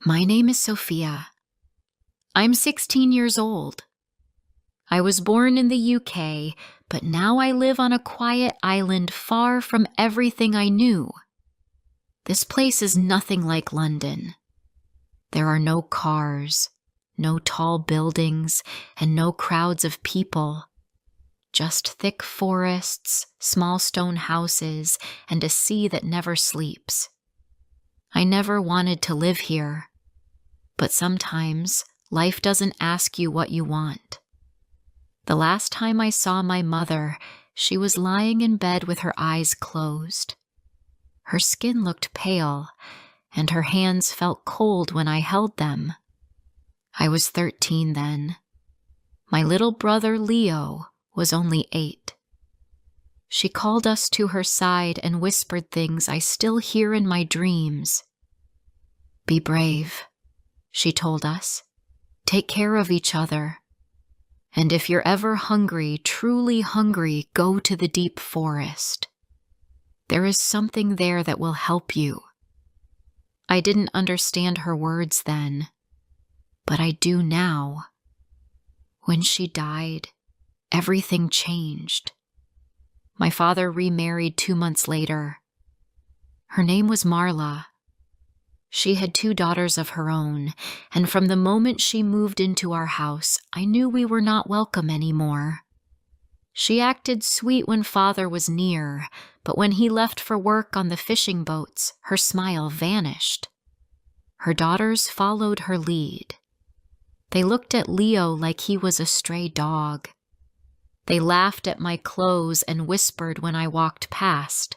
My name is Sophia. I'm 16 years old. I was born in the UK, but now I live on a quiet island far from everything I knew. This place is nothing like London. There are no cars, no tall buildings, and no crowds of people. Just thick forests, small stone houses, and a sea that never sleeps. I never wanted to live here, but sometimes life doesn't ask you what you want. The last time I saw my mother, she was lying in bed with her eyes closed. Her skin looked pale, and her hands felt cold when I held them. I was 13 then. My little brother Leo was only 8. She called us to her side and whispered things I still hear in my dreams. "Be brave," she told us. "Take care of each other. And if you're ever hungry, truly hungry, go to the deep forest. There is something there that will help you." I didn't understand her words then, but I do now. When she died, everything changed. My father remarried 2 months later. Her name was Marla. She had 2 daughters of her own, and from the moment she moved into our house, I knew we were not welcome anymore. She acted sweet when father was near, but when he left for work on the fishing boats, her smile vanished. Her daughters followed her lead. They looked at Leo like he was a stray dog. They laughed at my clothes and whispered when I walked past.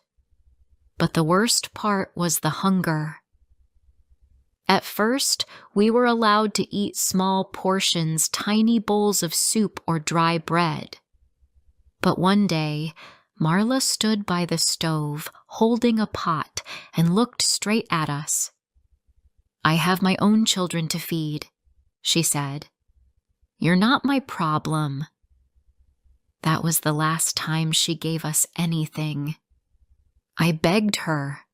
But the worst part was the hunger. At first, we were allowed to eat small portions, tiny bowls of soup or dry bread. But one day, Marla stood by the stove, holding a pot, and looked straight at us. "I have my own children to feed," she said. "You're not my problem." That was the last time she gave us anything. I begged her.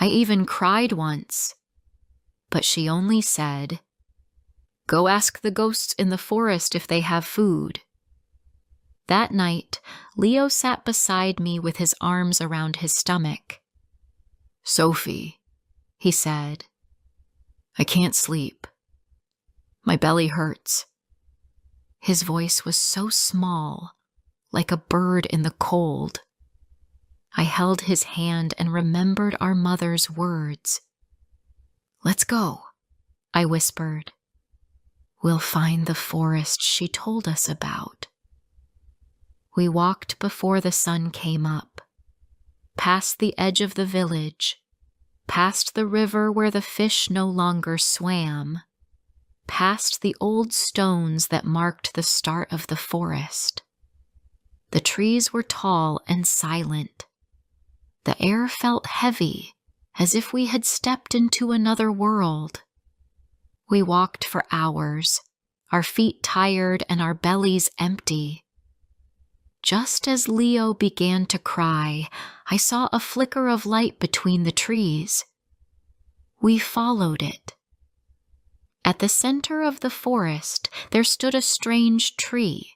I even cried once. But she only said, "Go ask the ghosts in the forest if they have food." That night, Leo sat beside me with his arms around his stomach. "Sophie," he said, "I can't sleep. My belly hurts." His voice was so small, like a bird in the cold. I held his hand and remembered our mother's words. "Let's go," I whispered. "We'll find the forest she told us about." We walked before the sun came up, past the edge of the village, past the river where the fish no longer swam, past the old stones that marked the start of the forest. The trees were tall and silent. The air felt heavy, as if we had stepped into another world. We walked for hours, our feet tired and our bellies empty. Just as Leo began to cry, I saw a flicker of light between the trees. We followed it. At the center of the forest, there stood a strange tree.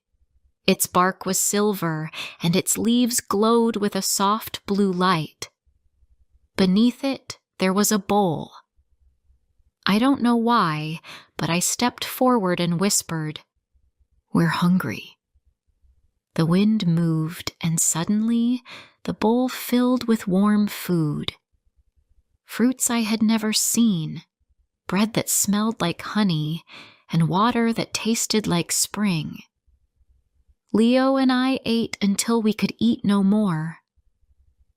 Its bark was silver, and its leaves glowed with a soft blue light. Beneath it, there was a bowl. I don't know why, but I stepped forward and whispered, "We're hungry." The wind moved, and suddenly the bowl filled with warm food. Fruits I had never seen, bread that smelled like honey, and water that tasted like spring. Leo and I ate until we could eat no more.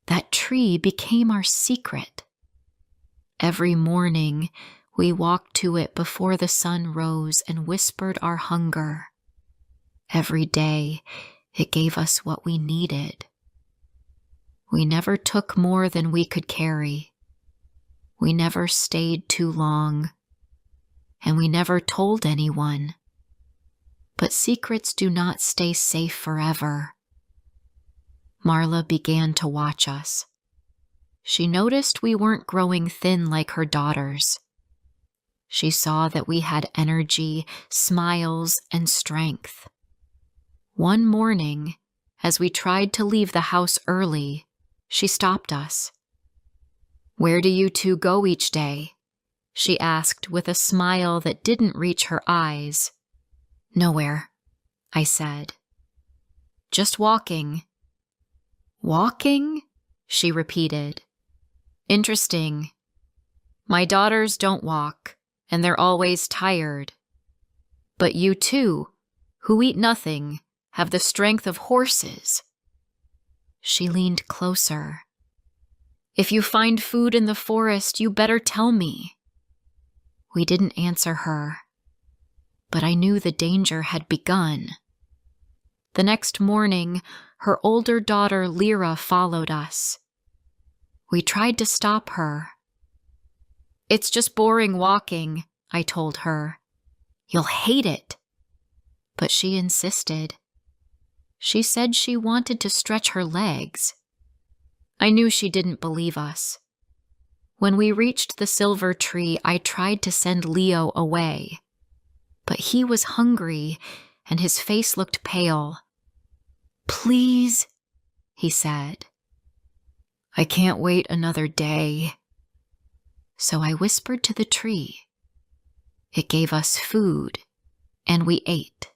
That tree became our secret. Every morning, we walked to it before the sun rose and whispered our hunger. Every day, it gave us what we needed. We never took more than we could carry. We never stayed too long. And we never told anyone. But secrets do not stay safe forever. Marla began to watch us. She noticed we weren't growing thin like her daughters. She saw that we had energy, smiles, and strength. One morning, as we tried to leave the house early, she stopped us. "Where do you two go each day?" she asked with a smile that didn't reach her eyes. "Nowhere," I said. "Just walking." "Walking?" she repeated. "Interesting. My daughters don't walk, and they're always tired. But you two, who eat nothing, have the strength of horses." She leaned closer. "If you find food in the forest, you better tell me." We didn't answer her, but I knew the danger had begun. The next morning, her older daughter Lyra followed us. We tried to stop her. "It's just boring walking," I told her. "You'll hate it." But she insisted. She said she wanted to stretch her legs. I knew she didn't believe us. When we reached the silver tree, I tried to send Leo away. But he was hungry, and his face looked pale. "Please," he said. "I can't wait another day." So I whispered to the tree. It gave us food, and we ate.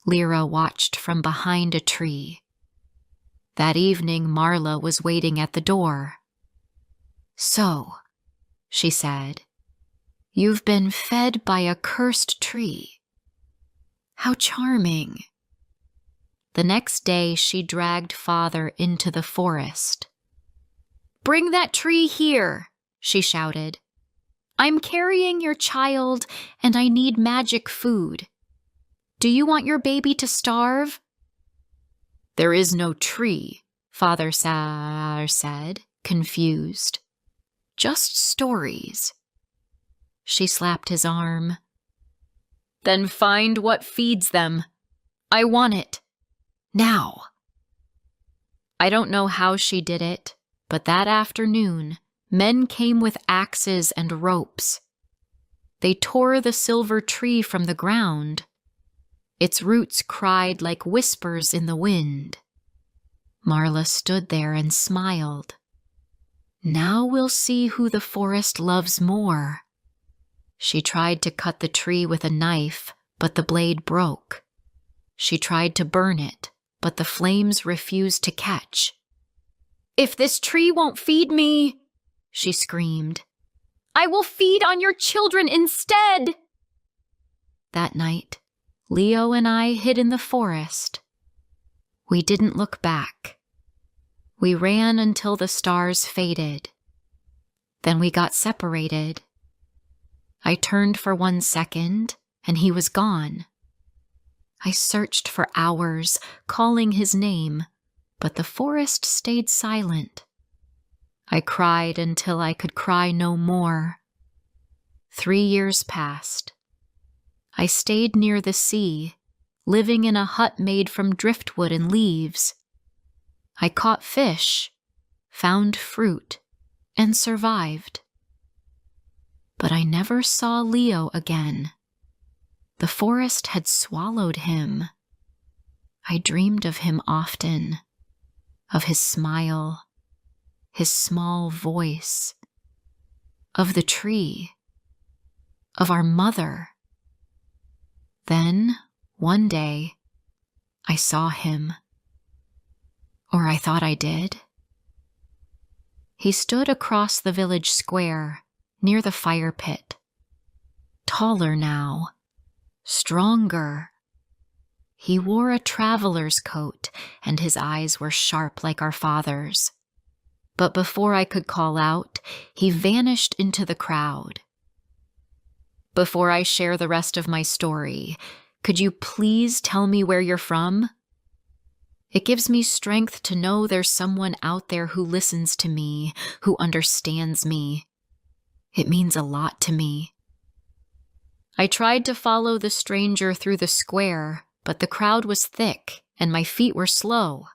Lyra watched from behind a tree. That evening, Marla was waiting at the door. "So," she said, "you've been fed by a cursed tree. How charming." The next day, she dragged Father into the forest. "Bring that tree here," she shouted. "I'm carrying your child, and I need magic food. Do you want your baby to starve?" "There is no tree," Father said, confused. "Just stories." She slapped his arm. "Then find what feeds them. I want it. Now." I don't know how she did it, but that afternoon, men came with axes and ropes. They tore the silver tree from the ground. Its roots cried like whispers in the wind. Marla stood there and smiled. "Now we'll see who the forest loves more." She tried to cut the tree with a knife, but the blade broke. She tried to burn it, but the flames refused to catch. "If this tree won't feed me," she screamed, "I will feed on your children instead." That night, Leo and I hid in the forest. We didn't look back. We ran until the stars faded. Then we got separated. I turned for 1 second, and he was gone. I searched for hours, calling his name, but the forest stayed silent. I cried until I could cry no more. 3 years passed. I stayed near the sea, living in a hut made from driftwood and leaves. I caught fish, found fruit, and survived. But I never saw Leo again. The forest had swallowed him. I dreamed of him often, of his smile, his small voice, of the tree, of our mother. Then, one day, I saw him. Or I thought I did. He stood across the village square, near the fire pit. Taller now, stronger. He wore a traveler's coat, and his eyes were sharp like our father's. But before I could call out, he vanished into the crowd. Before I share the rest of my story, could you please tell me where you're from? It gives me strength to know there's someone out there who listens to me, who understands me. It means a lot to me. I tried to follow the stranger through the square, but the crowd was thick and my feet were slow.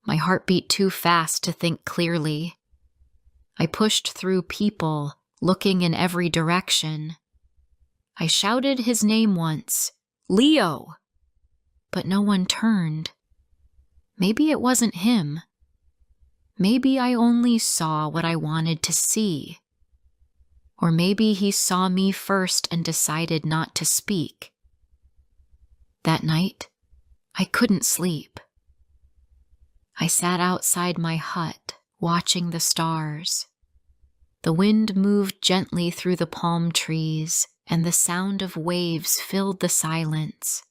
My heart beat too fast to think clearly. I pushed through people, looking in every direction. I shouted his name once, "Leo!" but no one turned. Maybe it wasn't him. Maybe I only saw what I wanted to see. Or maybe he saw me first and decided not to speak. That night, I couldn't sleep. I sat outside my hut, watching the stars. The wind moved gently through the palm trees, and the sound of waves filled the silence.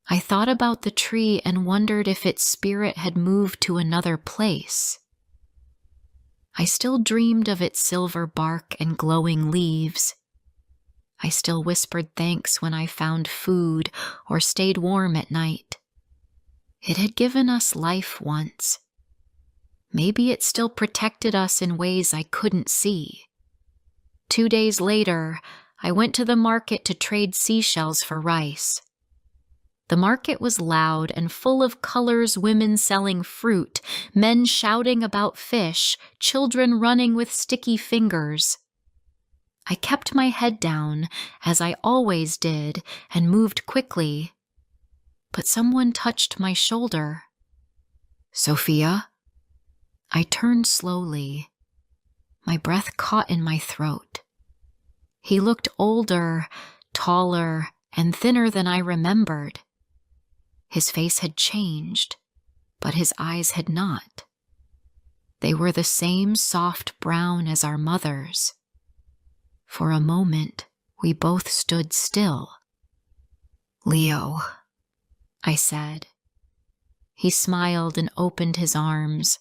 I thought about the tree and wondered if its spirit had moved to another place. I still dreamed of its silver bark and glowing leaves. I still whispered thanks when I found food or stayed warm at night. It had given us life once. Maybe it still protected us in ways I couldn't see. 2 days later, I went to the market to trade seashells for rice. The market was loud and full of colors, women selling fruit, men shouting about fish, children running with sticky fingers. I kept my head down, as I always did, and moved quickly. But someone touched my shoulder. "Sophia?" I turned slowly. My breath caught in my throat. He looked older, taller, and thinner than I remembered. His face had changed, but his eyes had not. They were the same soft brown as our mother's. For a moment, we both stood still. "Leo," I said. He smiled and opened his arms.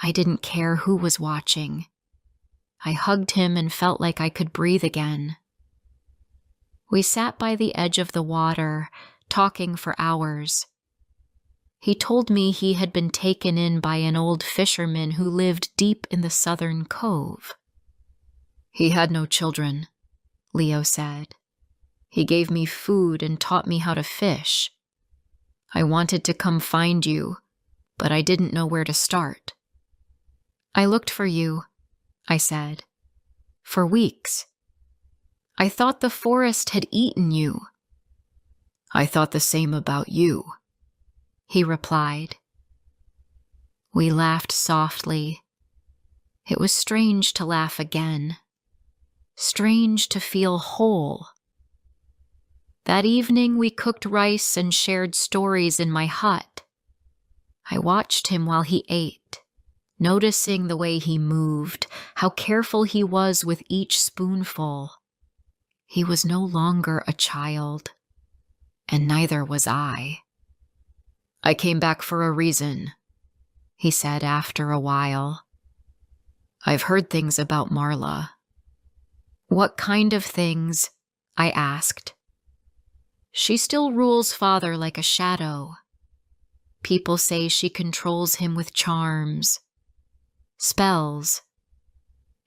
I didn't care who was watching. I hugged him and felt like I could breathe again. We sat by the edge of the water, talking for hours. He told me he had been taken in by an old fisherman who lived deep in the southern cove. "He had no children," Leo said. "He gave me food and taught me how to fish. I wanted to come find you, but I didn't know where to start." "I looked for you," I said, "for weeks. I thought the forest had eaten you." "I thought the same about you," he replied. We laughed softly. It was strange to laugh again. Strange to feel whole. That evening we cooked rice and shared stories in my hut. I watched him while he ate, noticing the way he moved, how careful he was with each spoonful. He was no longer a child, and neither was I. "I came back for a reason," he said after a while. "I've heard things about Marla." "What kind of things?" I asked. "She still rules father like a shadow. People say she controls him with charms, spells.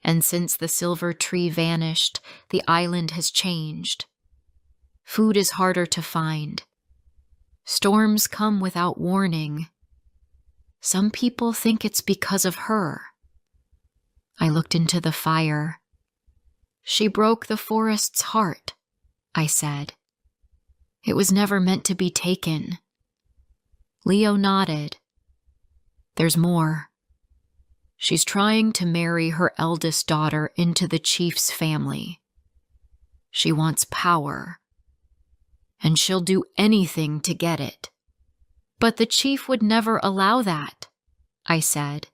And since the silver tree vanished, the island has changed. Food is harder to find. Storms come without warning. Some people think it's because of her." I looked into the fire. "She broke the forest's heart," I said. "It was never meant to be taken." Leo nodded. "There's more. She's trying to marry her eldest daughter into the chief's family. She wants power, and she'll do anything to get it." "But the chief would never allow that," I said.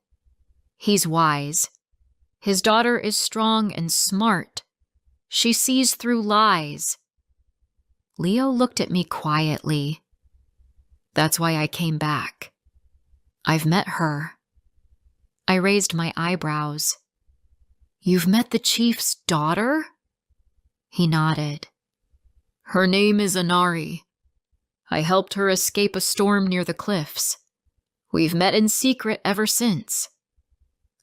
"He's wise. His daughter is strong and smart. She sees through lies." Leo looked at me quietly. "That's why I came back. I've met her." I raised my eyebrows. "You've met the chief's daughter?" He nodded. "Her name is Anari. I helped her escape a storm near the cliffs. We've met in secret ever since.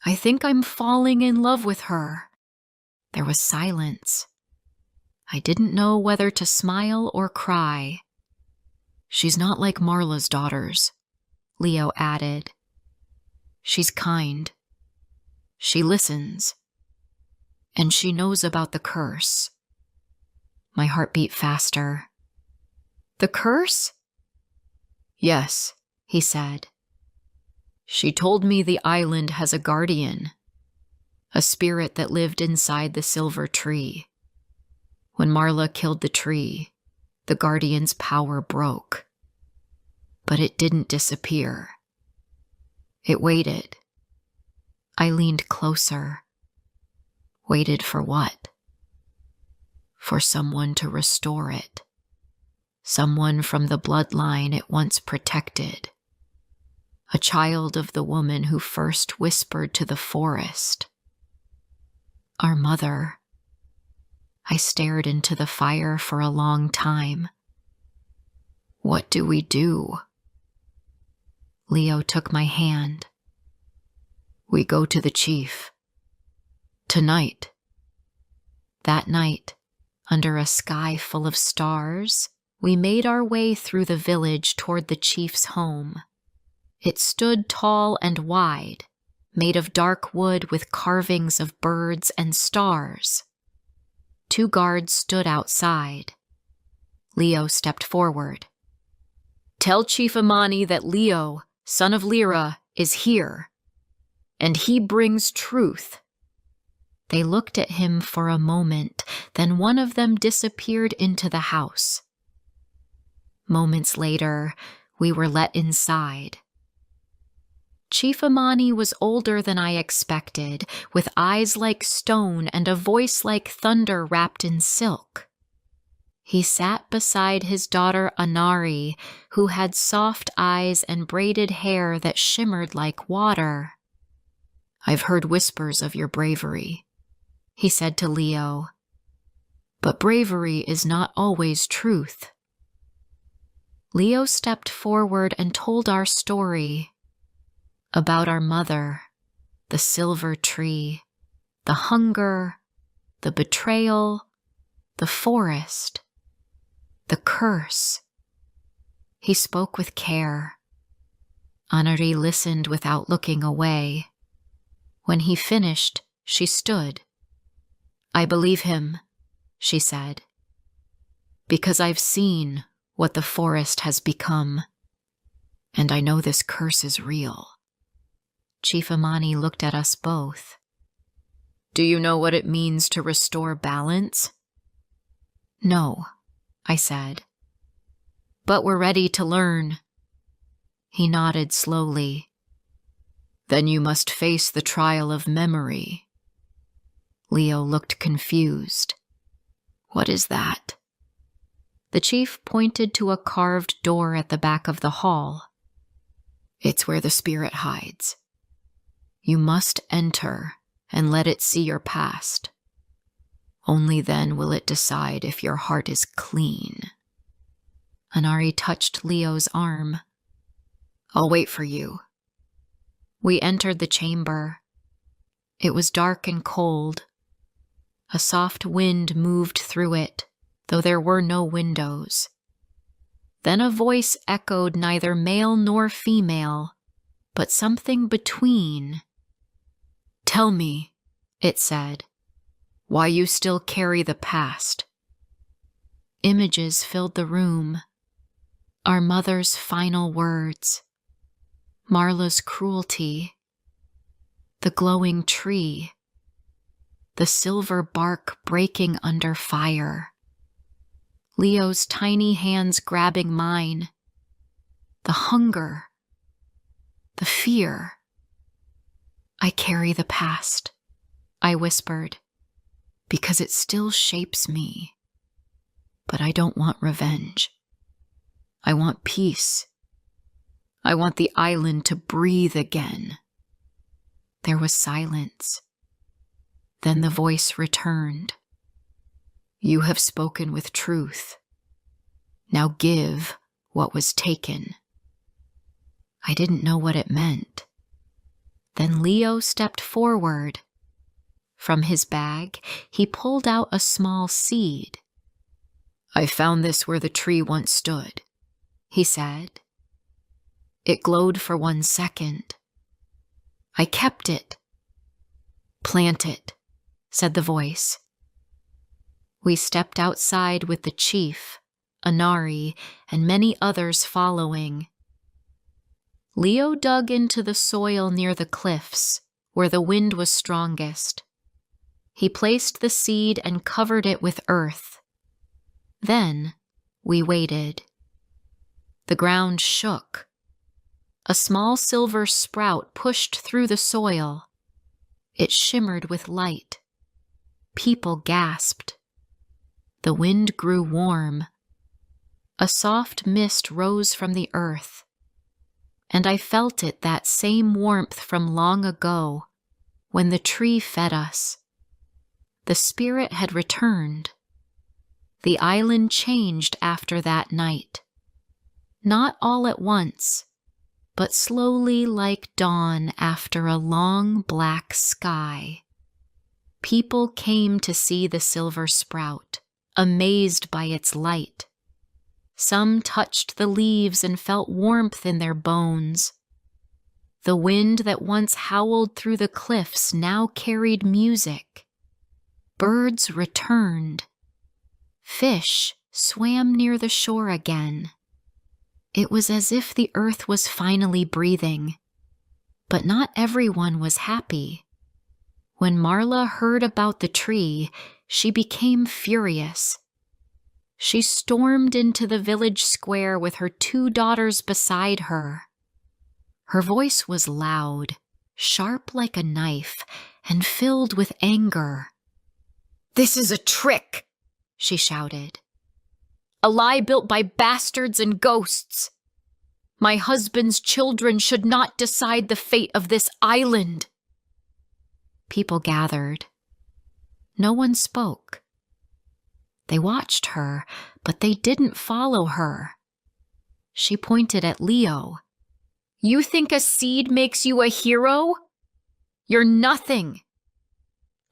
I think I'm falling in love with her." There was silence. I didn't know whether to smile or cry. "She's not like Marla's daughters," Leo added. "She's kind. She listens. And she knows about the curse. My heart beat faster. The curse? Yes, he said. She told me the island has a guardian, a spirit that lived inside the silver tree. When Marla killed the tree, the guardian's power broke. But it didn't disappear. It waited. I leaned closer. Waited for what? For someone to restore it. Someone from the bloodline it once protected. A child of the woman who first whispered to the forest. Our mother. I stared into the fire for a long time. What do we do? Leo took my hand. We go to the chief. Tonight. That night, under a sky full of stars, we made our way through the village toward the chief's home. It stood tall and wide, made of dark wood with carvings of birds and stars. 2 guards stood outside. Leo stepped forward. Tell Chief Imani that Leo, son of Lyra, is here, and he brings truth. They looked at him for a moment, then one of them disappeared into the house. Moments later, we were let inside. Chief Imani was older than I expected, with eyes like stone and a voice like thunder wrapped in silk. He sat beside his daughter Anari, who had soft eyes and braided hair that shimmered like water. I've heard whispers of your bravery, he said to Leo. But bravery is not always truth. Leo stepped forward and told our story. About our mother, the silver tree, the hunger, the betrayal, the forest, the curse. He spoke with care. Anari listened without looking away. When he finished, she stood. I believe him, she said, because I've seen what the forest has become, and I know this curse is real. Chief Imani looked at us both. Do you know what it means to restore balance? No, I said. But we're ready to learn. He nodded slowly. Then you must face the trial of memory. Leo looked confused. What is that? The chief pointed to a carved door at the back of the hall. It's where the spirit hides. You must enter and let it see your past. Only then will it decide if your heart is clean. Anari touched Leo's arm. I'll wait for you. We entered the chamber. It was dark and cold. A soft wind moved through it, though there were no windows. Then a voice echoed neither male nor female, but something between. Tell me, it said, why you still carry the past. Images filled the room. Our mother's final words. Marla's cruelty. The glowing tree. The silver bark breaking under fire. Leo's tiny hands grabbing mine. The hunger. The fear. I carry the past, I whispered, because it still shapes me. But I don't want revenge. I want peace. I want the island to breathe again. There was silence. Then the voice returned. You have spoken with truth. Now give what was taken. I didn't know what it meant. Then Leo stepped forward. From his bag, he pulled out a small seed. I found this where the tree once stood, he said. It glowed for 1 second. I kept it. Plant it, said the voice. We stepped outside with the chief, Anari, and many others following. Leo dug into the soil near the cliffs, where the wind was strongest. He placed the seed and covered it with earth. Then we waited. The ground shook. A small silver sprout pushed through the soil. It shimmered with light. People gasped. The wind grew warm. A soft mist rose from the earth, and I felt it, that same warmth from long ago, when the tree fed us. The spirit had returned. The island changed after that night. Not all at once, but slowly like dawn after a long black sky. People came to see the silver sprout, amazed by its light. Some touched the leaves and felt warmth in their bones. The wind that once howled through the cliffs now carried music. Birds returned. Fish swam near the shore again. It was as if the earth was finally breathing. But not everyone was happy. When Marla heard about the tree, she became furious. She stormed into the village square with her 2 daughters beside her. Her voice was loud, sharp like a knife, and filled with anger. "This is a trick," she shouted. "A lie built by bastards and ghosts. My husband's children should not decide the fate of this island." People gathered. No one spoke. They watched her, but they didn't follow her. She pointed at Leo. "You think a seed makes you a hero? You're nothing.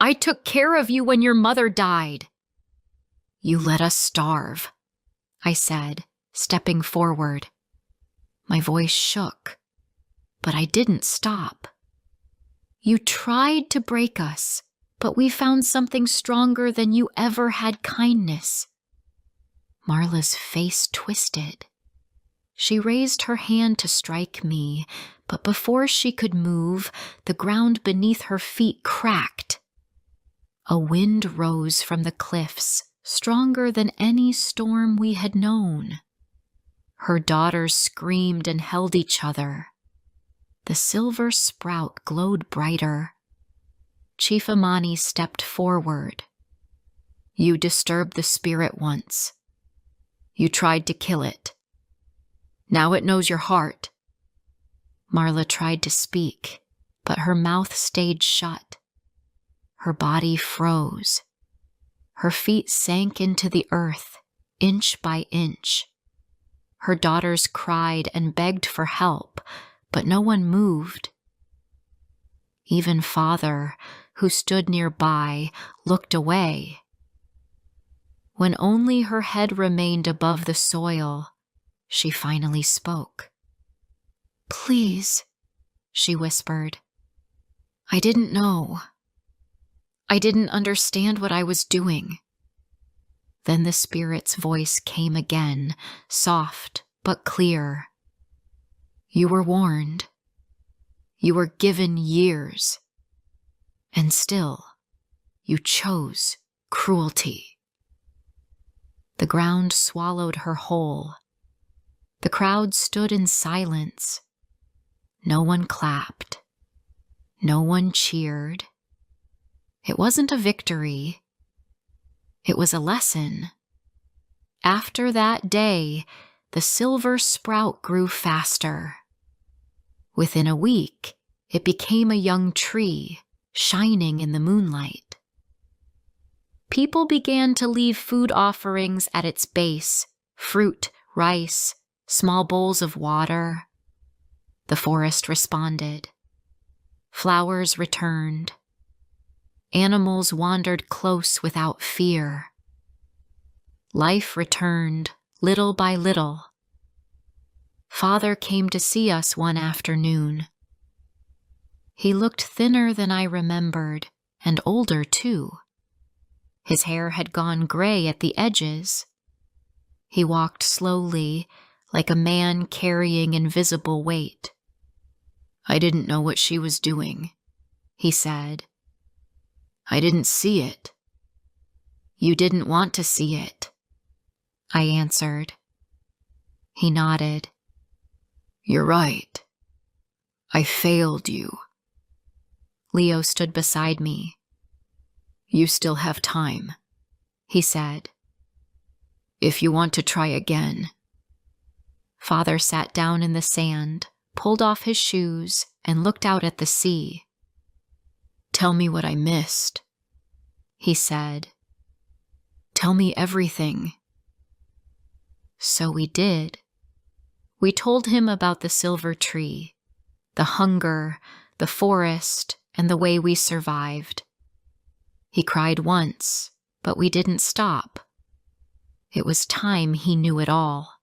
I took care of you when your mother died." "You let us starve," I said, stepping forward. My voice shook, but I didn't stop. "You tried to break us, but we found something stronger than you ever had: kindness." Marla's face twisted. She raised her hand to strike me, but before she could move, the ground beneath her feet cracked. A wind rose from the cliffs, stronger than any storm we had known. Her daughters screamed and held each other. The silver sprout glowed brighter. Chief Amani stepped forward. "You disturbed the spirit once. You tried to kill it. Now it knows your heart." Marla tried to speak, but her mouth stayed shut. Her body froze. Her feet sank into the earth, inch by inch. Her daughters cried and begged for help, but no one moved. Even Father, who stood nearby, looked away. When only her head remained above the soil, she finally spoke. "Please," she whispered. "I didn't know. I didn't understand what I was doing." Then the spirit's voice came again, soft but clear. "You were warned. You were given years. And still, you chose cruelty." The ground swallowed her whole. The crowd stood in silence. No one clapped. No one cheered. It wasn't a victory. It was a lesson. After that day, the silver sprout grew faster. Within a week, it became a young tree, shining in the moonlight. People began to leave food offerings at its base: fruit, rice, small bowls of water. The forest responded. Flowers returned. Animals wandered close without fear. Life returned, little by little. Father came to see us one afternoon. He looked thinner than I remembered, and older too. His hair had gone gray at the edges. He walked slowly, like a man carrying invisible weight. "I didn't know what she was doing," he said. "I didn't see it." "You didn't want to see it," I answered. He nodded. "You're right. I failed you." Leo stood beside me. "You still have time," he said. "If you want to try again." Father sat down in the sand, pulled off his shoes, and looked out at the sea. "Tell me what I missed," he said. "Tell me everything." So we did. We told him about the silver tree, the hunger, the forest, and the way we survived. He cried once, but we didn't stop. It was time he knew it all.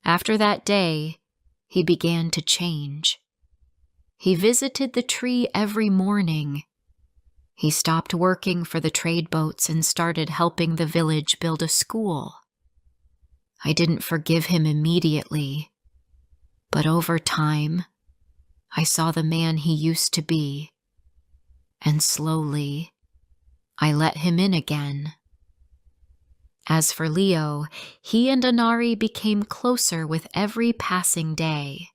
After that day, he began to change. He visited the tree every morning. He stopped working for the trade boats and started helping the village build a school. I didn't forgive him immediately, but over time, I saw the man he used to be, and slowly, I let him in again. As for Leo, he and Anari became closer with every passing day.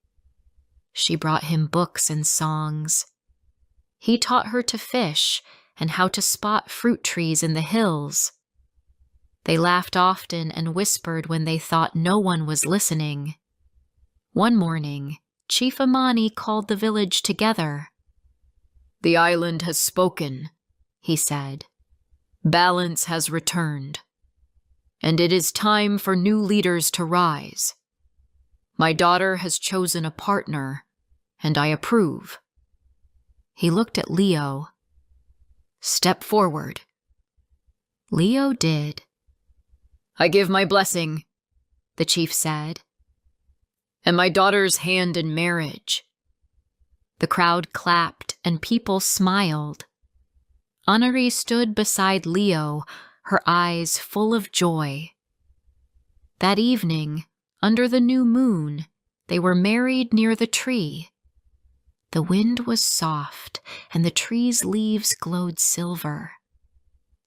She brought him books and songs. He taught her to fish and how to spot fruit trees in the hills. They laughed often and whispered when they thought no one was listening. One morning, Chief Amani called the village together. "The island has spoken," he said. "Balance has returned, and it is time for new leaders to rise. My daughter has chosen a partner, and I approve." He looked at Leo. "Step forward." Leo did. "I give my blessing," the chief said, "and my daughter's hand in marriage." The crowd clapped and people smiled. Anari stood beside Leo, her eyes full of joy. That evening, under the new moon, they were married near the tree. The wind was soft, and the tree's leaves glowed silver.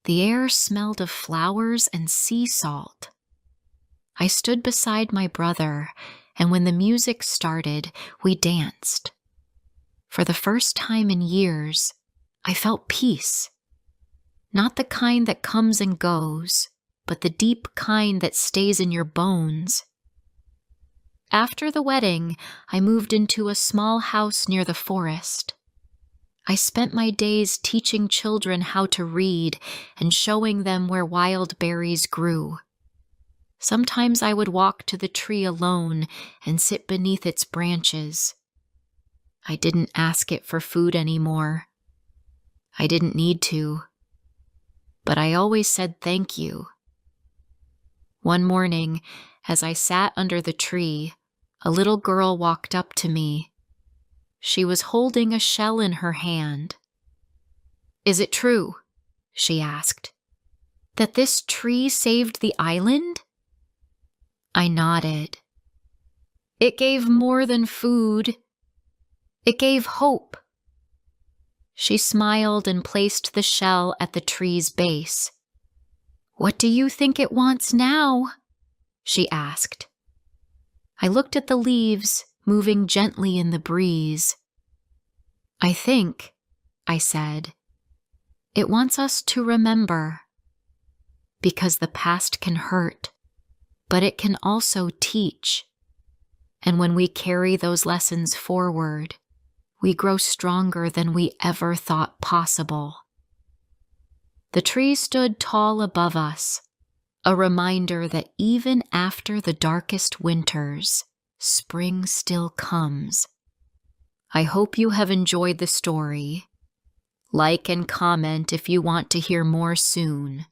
The air smelled of flowers and sea salt. I stood beside my brother, and when the music started, we danced. For the first time in years, I felt peace. Not the kind that comes and goes, but the deep kind that stays in your bones. After the wedding, I moved into a small house near the forest. I spent my days teaching children how to read and showing them where wild berries grew. Sometimes I would walk to the tree alone and sit beneath its branches. I didn't ask it for food anymore. I didn't need to. But I always said thank you. One morning, as I sat under the tree, a little girl walked up to me. She was holding a shell in her hand. "Is it true," she asked, "that this tree saved the island?" I nodded. "It gave more than food. It gave hope." She smiled and placed the shell at the tree's base. "What do you think it wants now?" she asked. I looked at the leaves, moving gently in the breeze. "I think," I said, "it wants us to remember. Because the past can hurt, but it can also teach. And when we carry those lessons forward, we grow stronger than we ever thought possible." The tree stood tall above us, a reminder that even after the darkest winters, spring still comes. I hope you have enjoyed the story. Like and comment if you want to hear more soon.